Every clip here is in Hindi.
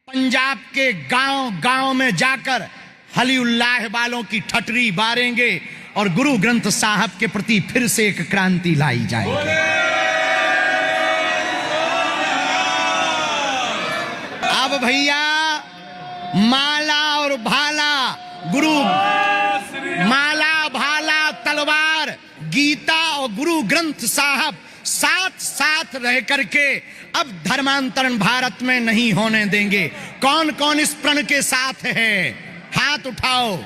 पंजाब के गांव गांव में जाकर हलीउल्लाह वालों की ठटरी बारेंगे और गुरु ग्रंथ साहब के प्रति फिर से एक क्रांति लाई जाएगी। अब भैया माला और भाला, गुरु माला भाला तलवार, गीता और गुरु ग्रंथ साहब साथ साथ रह करके अब धर्मांतरण भारत में नहीं होने देंगे। कौन कौन इस प्रण के साथ है? हाथ उठाओ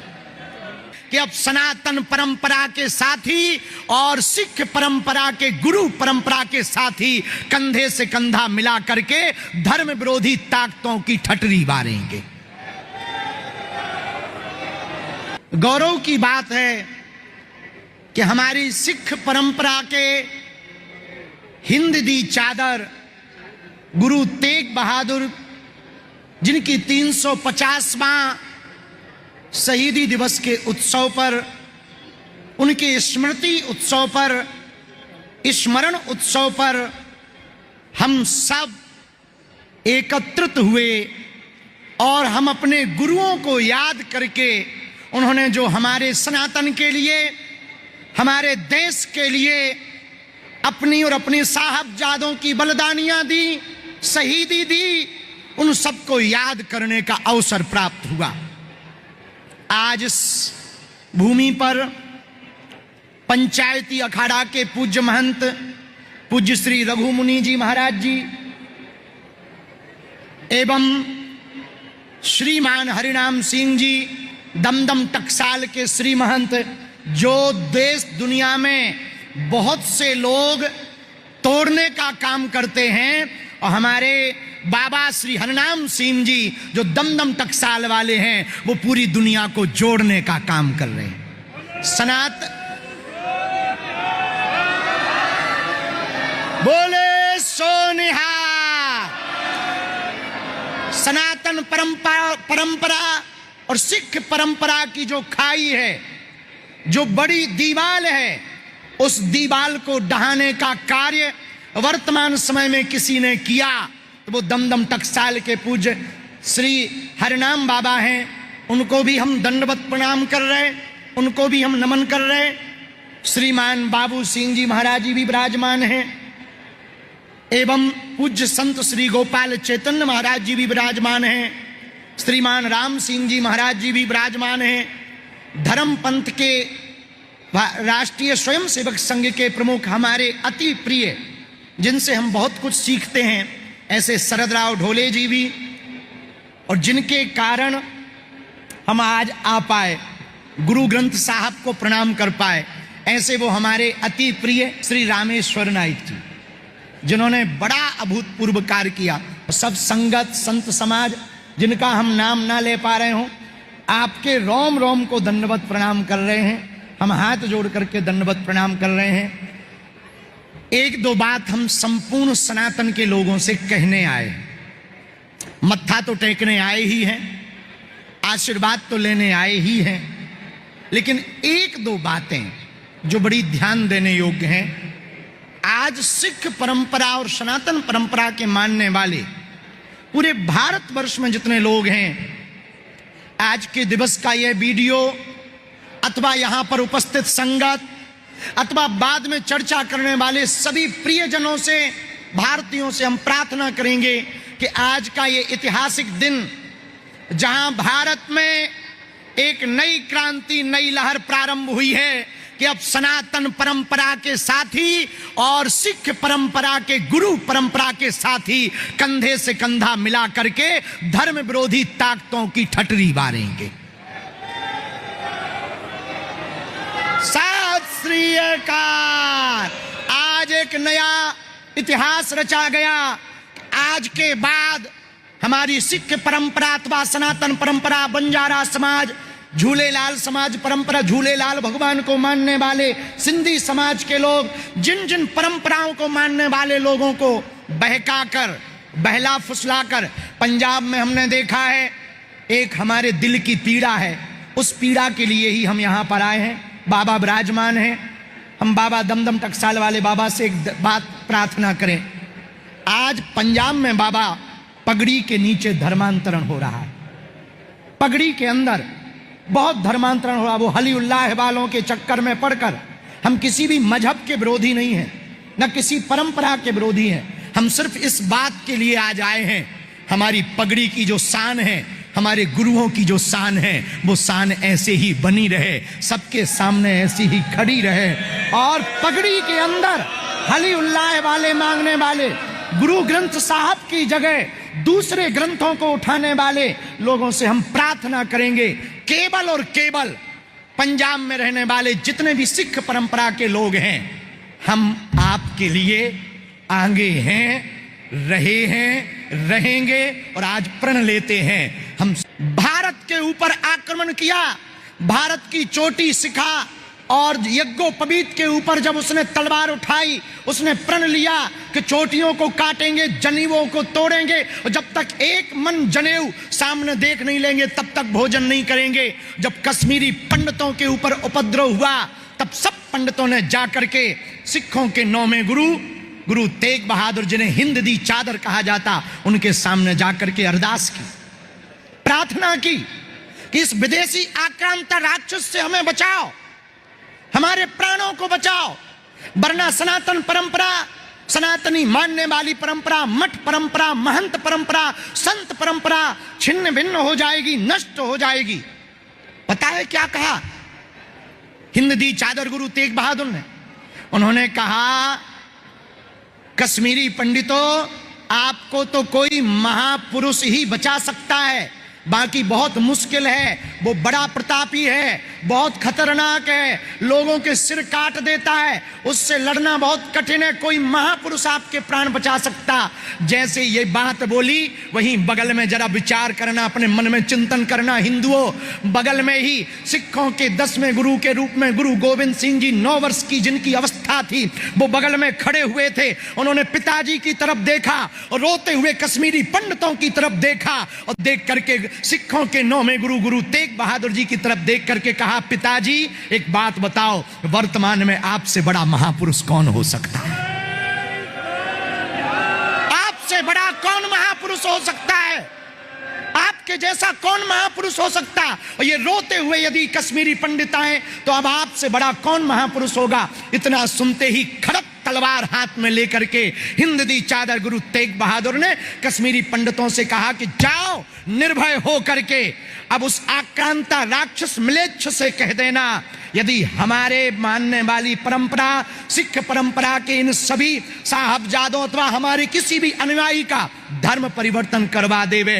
कि अब सनातन परंपरा के साथी और सिख परंपरा के गुरु परंपरा के साथी कंधे से कंधा मिला करके धर्म विरोधी ताकतों की ठटरी बारेंगे। गौरव की बात है कि हमारी सिख परंपरा के हिंद दी चादर गुरु तेग बहादुर, जिनकी 350वां शहीदी दिवस के उत्सव पर, उनके स्मृति उत्सव पर, स्मरण उत्सव पर हम सब एकत्रित हुए और हम अपने गुरुओं को याद करके, उन्होंने जो हमारे सनातन के लिए, हमारे देश के लिए अपनी और अपने साहबजादों की बलिदानियां दी, शहीदी दी, उन सबको याद करने का अवसर प्राप्त हुआ। आज इस भूमि पर पंचायती अखाड़ा के पूज्य महंत पूज्य श्री रघुमुनि जी महाराज जी एवं श्रीमान हरिनाम सिंह जी दमदम टकसाल के श्री महंत, जो देश दुनिया में बहुत से लोग तोड़ने का काम करते हैं, और हमारे बाबा श्री हरिनाम सिंह जी जो दमदम टकसाल वाले हैं, वो पूरी दुनिया को जोड़ने का काम कर रहे हैं। बोले सोनिहा। सनातन परंपरा और सिख परंपरा की जो खाई है, जो बड़ी दीवाल है, उस दीवाल को ढहाने का कार्य वर्तमान समय में किसी ने किया तो वो दमदम टकसाल के पूज्य श्री हरिनाम बाबा हैं। उनको भी हम दंडवत प्रणाम कर रहे हैं, उनको भी हम नमन कर रहे हैं। श्रीमान बाबू सिंह जी महाराज जी भी विराजमान हैं एवं पूज्य संत श्री गोपाल चैतन्य महाराज जी भी विराजमान हैं। श्रीमान राम सिंह जी महाराज जी भी विराजमान हैं। धर्म पंथ के राष्ट्रीय स्वयंसेवक संघ के प्रमुख, हमारे अति प्रिय, जिनसे हम बहुत कुछ सीखते हैं, ऐसे शरद राव ढोले जी भी, और जिनके कारण हम आज आ पाए, गुरु ग्रंथ साहब को प्रणाम कर पाए, ऐसे वो हमारे अति प्रिय श्री रामेश्वर नाइक जी, जिन्होंने बड़ा अभूतपूर्व कार्य किया। सब संगत संत समाज, जिनका हम नाम ना ले पा रहे हों, आपके रोम रोम को दंडवत प्रणाम कर रहे हैं। हम हाथ जोड़ करके दंडवत प्रणाम कर रहे हैं। एक दो बात हम संपूर्ण सनातन के लोगों से कहने आए। मत्था तो टेकने आए ही हैं, आशीर्वाद तो लेने आए ही हैं, लेकिन एक दो बातें जो बड़ी ध्यान देने योग्य हैं। आज सिख परंपरा और सनातन परंपरा के मानने वाले पूरे भारतवर्ष में जितने लोग हैं, आज के दिवस का यह वीडियो अथवा यहां पर उपस्थित संगत अथवा बाद में चर्चा करने वाले सभी प्रियजनों से, भारतीयों से हम प्रार्थना करेंगे कि आज का ये ऐतिहासिक दिन, जहां भारत में एक नई क्रांति, नई लहर प्रारंभ हुई है कि अब सनातन परंपरा के साथी और सिख परंपरा के गुरु परंपरा के साथी कंधे से कंधा मिला करके धर्म विरोधी ताकतों की ठटरी बारेंगे। सत श्री अकाल। आज एक नया इतिहास रचा गया। आज के बाद हमारी सिख परंपरा अथवा सनातन परंपरा, बंजारा समाज, झूलेलाल समाज परंपरा, झूलेलाल भगवान को मानने वाले सिंधी समाज के लोग, जिन जिन परंपराओं को मानने वाले लोगों को बहकाकर, बहला फुसलाकर, पंजाब में हमने देखा है एक हमारे दिल की पीड़ा है, उस पीड़ा के लिए ही हम यहाँ पर आए हैं। बाबा विराजमान हैं। हम बाबा दमदम टकसाल वाले बाबा से एक बात प्रार्थना करें। आज पंजाब में बाबा पगड़ी के नीचे धर्मांतरण हो रहा है, पगड़ी के अंदर बहुत धर्मांतरण हो रहा है। वो हली उल्लाह वालों के चक्कर में पड़कर हम किसी भी मजहब के विरोधी नहीं हैं, न किसी परंपरा के विरोधी हैं। हम सिर्फ इस बात के लिए आज आए हैं, हमारी पगड़ी की जो शान है, हमारे गुरुओं की जो शान है, वो शान ऐसे ही बनी रहे, सबके सामने ऐसी ही खड़ी रहे। और पगड़ी के अंदर हली उल्लाह वाले मांगने वाले, गुरु ग्रंथ साहब की जगह दूसरे ग्रंथों को उठाने वाले लोगों से हम प्रार्थना करेंगे, केवल और केवल पंजाब में रहने वाले जितने भी सिख परंपरा के लोग हैं, हम आपके लिए आगे हैं, रहे हैं, रहेंगे और आज प्रण लेते हैं। हम भारत के ऊपर आक्रमण किया, भारत की चोटी सिखा और यज्ञोपवीत के ऊपर जब उसने तलवार उठाई, उसने प्रण लिया कि चोटियों को काटेंगे, जनेवों को तोड़ेंगे, और जब तक एक मन जनेऊ सामने देख नहीं लेंगे तब तक भोजन नहीं करेंगे। जब कश्मीरी पंडितों के ऊपर उपद्रव हुआ, तब सब पंडितों ने जाकर के सिखों के नौवें गुरु तेग बहादुर, जिन्हें हिंद दी चादर कहा जाता, उनके सामने जाकर के अरदास की, प्रार्थना की कि इस विदेशी आक्रांता राक्षस से हमें बचाओ, हमारे प्राणों को बचाओ, वरना सनातन परंपरा, सनातनी मानने वाली परंपरा, मठ परंपरा, महंत परंपरा, संत परंपरा छिन्न भिन्न हो जाएगी, नष्ट हो जाएगी। पता है क्या कहा हिंद दी चादर गुरु तेग बहादुर ने? उन्होंने कहा, कश्मीरी पंडितों, आपको तो कोई महापुरुष ही बचा सकता है, बाकी बहुत मुश्किल है। वो बड़ा प्रतापी है, बहुत खतरनाक है, लोगों के सिर काट देता है, उससे लड़ना बहुत कठिन है, कोई महापुरुष आपके प्राण बचा सकता। जैसे ये बात बोली, वहीं बगल में जरा विचार करना, अपने मन में चिंतन करना हिंदुओं, बगल में ही सिखों के 10वें गुरु के रूप में गुरु गोविंद सिंह जी 9 वर्ष की जिनकी अवस्था थी, वो बगल में खड़े हुए थे। उन्होंने पिताजी की तरफ देखा और रोते हुए कश्मीरी पंडितों की तरफ देखा, और देख करके सिखों के 9वें गुरु तेग बहादुर जी की तरफ देख करके कहा, पिताजी एक बात बताओ, वर्तमान में आपसे बड़ा महापुरुष कौन हो सकता है? आपसे बड़ा कौन महापुरुष हो सकता है? आपके जैसा कौन महापुरुष हो सकता? और ये रोते हुए यदि कश्मीरी पंडित आए तो अब आपसे बड़ा कौन महापुरुष होगा? इतना सुनते ही खड़क तलवार हाथ में लेकर के हिंद दी चादर गुरु तेग बहादुर ने कश्मीरी पंडितों से कहा कि जाओ, निर्भय हो करके अब उस आक्रांता राक्षस म्लेच्छ से कह देना, यदि हमारे मानने वाली परंपरा, सिख परंपरा के इन सभी साहबजादों अथवा हमारे किसी भी अनुयायी का धर्म परिवर्तन करवा देवे,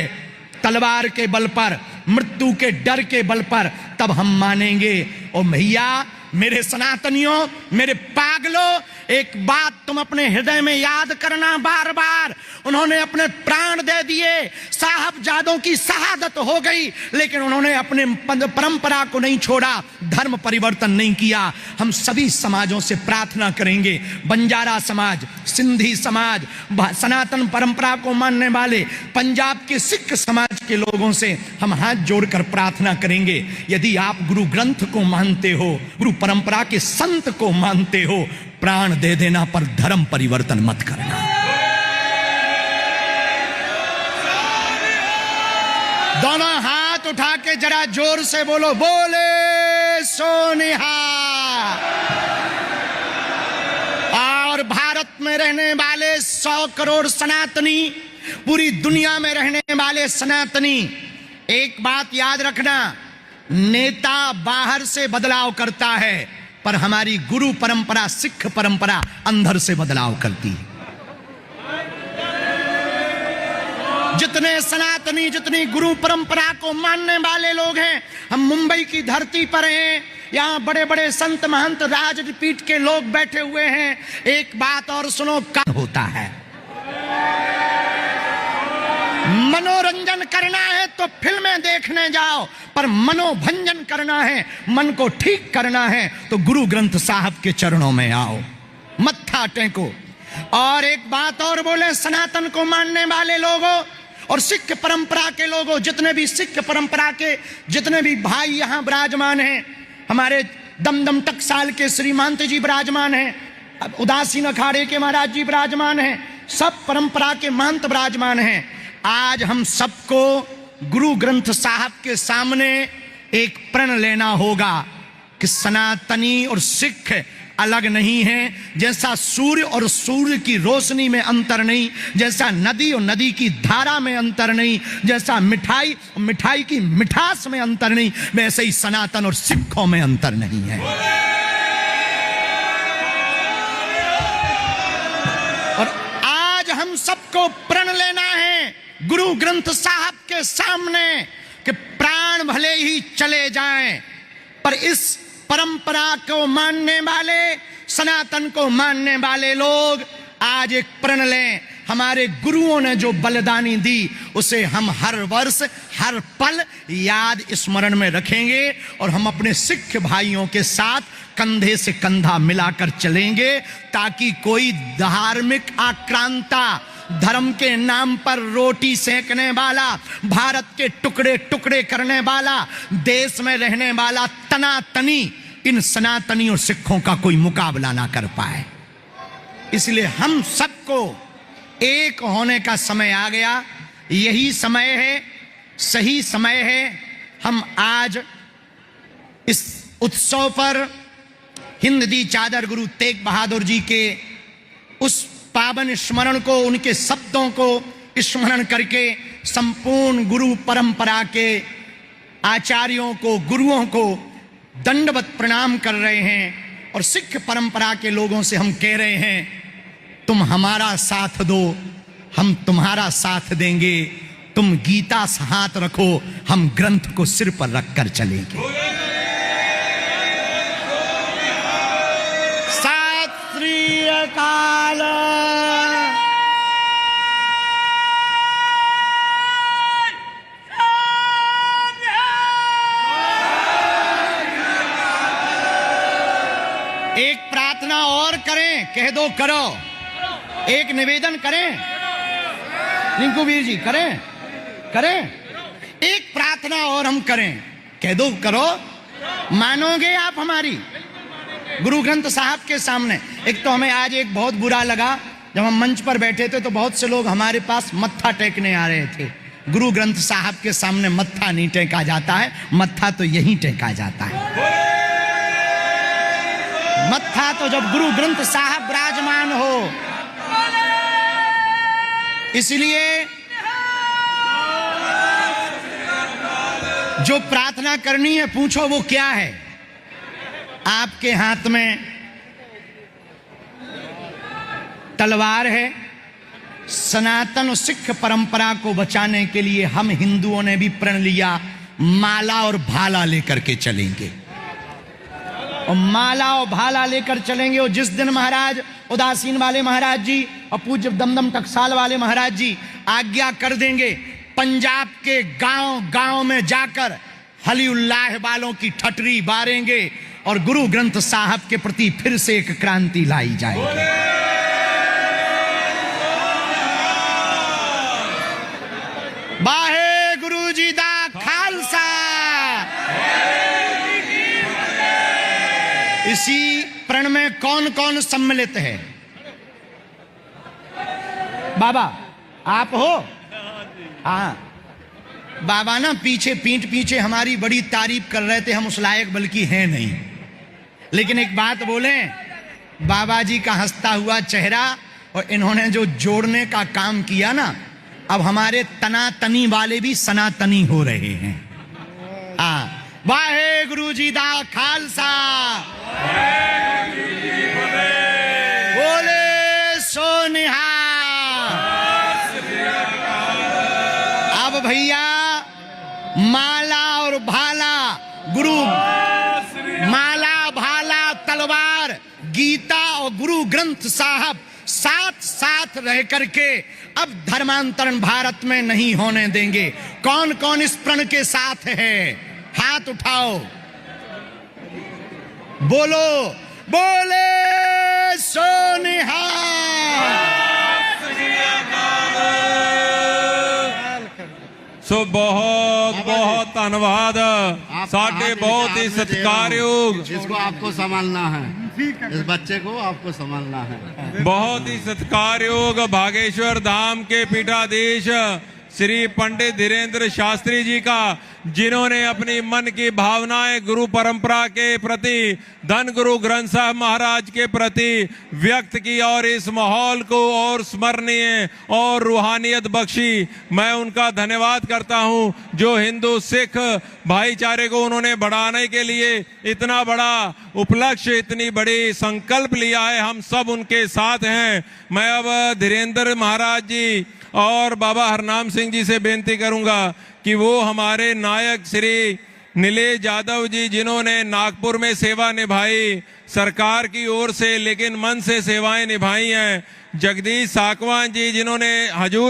तलवार के बल पर, मृत्यु के डर के बल पर, तब हम मानेंगे। ओ भैया, मेरे सनातनियों, मेरे पागलों, एक बात तुम अपने हृदय में याद करना बार बार, उन्होंने अपने प्राण दे दिए, साहबजादों की शहादत हो गई, लेकिन उन्होंने अपने परंपरा को नहीं छोड़ा, धर्म परिवर्तन नहीं किया। हम सभी समाजों से प्रार्थना करेंगे, बंजारा समाज, सिंधी समाज, सनातन परंपरा को मानने वाले पंजाब के सिख समाज के लोगों से हम हाथ जोड़कर प्रार्थना करेंगे, यदि आप गुरु ग्रंथ को मानते हो, गुरु परंपरा के संत को मानते हो, प्राण दे देना पर धर्म परिवर्तन मत करना। दोनों हाथ उठा के जरा जोर से बोलो, बोले सोनिहा। और भारत में रहने वाले 100 करोड़ सनातनी, पूरी दुनिया में रहने वाले सनातनी, एक बात याद रखना, नेता बाहर से बदलाव करता है, पर हमारी गुरु परंपरा, सिख परंपरा अंदर से बदलाव करती है। जितने सनातनी, जितनी गुरु परंपरा को मानने वाले लोग हैं, हम मुंबई की धरती पर हैं, यहाँ बड़े बड़े संत महंत राजपीठ के लोग बैठे हुए हैं। एक बात और सुनो, क्या होता है? मनोरंजन करना है तो फिल्में देखने जाओ, पर मनोभंजन करना है, मन को ठीक करना है तो गुरु ग्रंथ साहब के चरणों में आओ, मत्था टेको। और एक बात और बोले, सनातन को मानने वाले लोगों और सिख परंपरा के लोगों, जितने भी सिख परंपरा के जितने भी भाई यहाँ विराजमान हैं, हमारे दमदम टकसाल के श्री महंत जी विराजमान हैं, उदासीन अखाड़े के महाराज जी विराजमान हैं, सब परंपरा के महंत विराजमान हैं। आज हम सबको गुरु ग्रंथ साहब के सामने एक प्रण लेना होगा कि सनातनी और सिख अलग नहीं है। जैसा सूर्य और सूर्य की रोशनी में अंतर नहीं, जैसा नदी और नदी की धारा में अंतर नहीं, जैसा मिठाई और मिठाई की मिठास में अंतर नहीं, वैसे ही सनातन और सिखों में अंतर नहीं है। और आज हम सबको प्रण लेना है गुरु ग्रंथ साहब के सामने कि प्राण भले ही चले जाएं, पर इस परंपरा को मानने वाले, सनातन को मानने वाले लोग आज एक प्रण लें। हमारे गुरुओं ने जो बलिदानी दी उसे हम हर वर्ष हर पल याद स्मरण में रखेंगे और हम अपने सिख भाइयों के साथ कंधे से कंधा मिलाकर चलेंगे, ताकि कोई धार्मिक आक्रांता, धर्म के नाम पर रोटी सेकने वाला, भारत के टुकड़े टुकड़े करने वाला, देश में रहने वाला तनातनी इन सनातनी और सिखों का कोई मुकाबला ना कर पाए। इसलिए हम सबको एक होने का समय आ गया। यही समय है, सही समय है। हम आज इस उत्सव पर हिंद दी चादर गुरु तेग बहादुर जी के उस पावन स्मरण को, उनके शब्दों को स्मरण करके संपूर्ण गुरु परंपरा के आचार्यों को, गुरुओं को दंडवत प्रणाम कर रहे हैं। और सिख परंपरा के लोगों से हम कह रहे हैं, तुम हमारा साथ दो, हम तुम्हारा साथ देंगे। तुम गीता से हाथ रखो, हम ग्रंथ को सिर पर रखकर चलेंगे। सत श्री अकाल। एक प्रार्थना और करें, कह दो करो। एक निवेदन करें, रिंकू वीर जी करें, करें। एक प्रार्थना और हम करें, कह दो करो। मानोगे आप हमारी गुरु ग्रंथ साहब के सामने? एक तो हमें आज एक बहुत बुरा लगा, जब हम मंच पर बैठे थे तो बहुत से लोग हमारे पास मत्था टेकने आ रहे थे। गुरु ग्रंथ साहब के सामने मत्था नहीं टेका जाता है, मत्था तो यहीं टेका जाता है। मत्था तो जब गुरु ग्रंथ साहब विराजमान हो। इसलिए जो प्रार्थना करनी है पूछो वो क्या है। आपके हाथ में तलवार है। सनातन और सिख परंपरा को बचाने के लिए हम हिंदुओं ने भी प्रण लिया, माला और भाला लेकर के चलेंगे। और माला और भाला लेकर चलेंगे। और जिस दिन महाराज उदासीन वाले महाराज जी और पूज्य दमदम टकसाल वाले महाराज जी आज्ञा कर देंगे, पंजाब के गांव गांव में जाकर हलीउल्लाह वालों की ठटरी बारेंगे और गुरु ग्रंथ साहब के प्रति फिर से एक क्रांति लाई जाएगी। बाहे गुरु जी दा खालसा। इसी प्रण में कौन कौन सम्मिलित है? बाबा आप हो? हाँ, बाबा ना पीछे पीठ पीछे हमारी बड़ी तारीफ कर रहे थे, हम उस लायक बल्कि हैं नहीं। लेकिन एक बात बोले, बाबा जी का हंसता हुआ चेहरा और इन्होंने जो जोड़ने का काम किया ना, अब हमारे तनातनी वाले भी सनातनी हो रहे हैं। हाँ, वाहे गुरु जी दा खालसा, बोले सो निहाल। अब भैया माला और भाला, गुरु माला भाला तलवार, गीता और गुरु ग्रंथ साहब साथ साथ रह करके अब धर्मांतरण भारत में नहीं होने देंगे। कौन कौन इस प्रण के साथ है? हाथ उठाओ, बोलो बोले सो निहाल। सो बहुत बहुत धन्यवाद। साढ़े बहुत ही सत्कारयोग। इसको आपको संभालना है, इस बच्चे को आपको संभालना है। बहुत ही सत्कारयोग बागेश्वर धाम के पीठाधीश श्री पंडित धीरेन्द्र शास्त्री जी का, जिन्होंने अपनी मन की भावनाएं गुरु परंपरा के प्रति, धन गुरु ग्रंथ साहब महाराज के प्रति व्यक्त की और इस माहौल को और स्मरणीय और रूहानियत बख्शी। मैं उनका धन्यवाद करता हूं, जो हिंदू सिख भाईचारे को उन्होंने बढ़ाने के लिए इतना बड़ा उपलक्ष्य, इतनी बड़ी संकल्प लिया है। हम सब उनके साथ हैं। मैं अब धीरेन्द्र महाराज जी और बाबा हरनाम सिंह जी से बेनती करूंगा कि वो हमारे नायक श्री नीलेश यादव जी, जिन्होंने नागपुर में सेवा निभाई सरकार की ओर से, लेकिन मन से सेवाएं निभाई हैं, जगदीश साकवान जी, जिन्होंने हजूर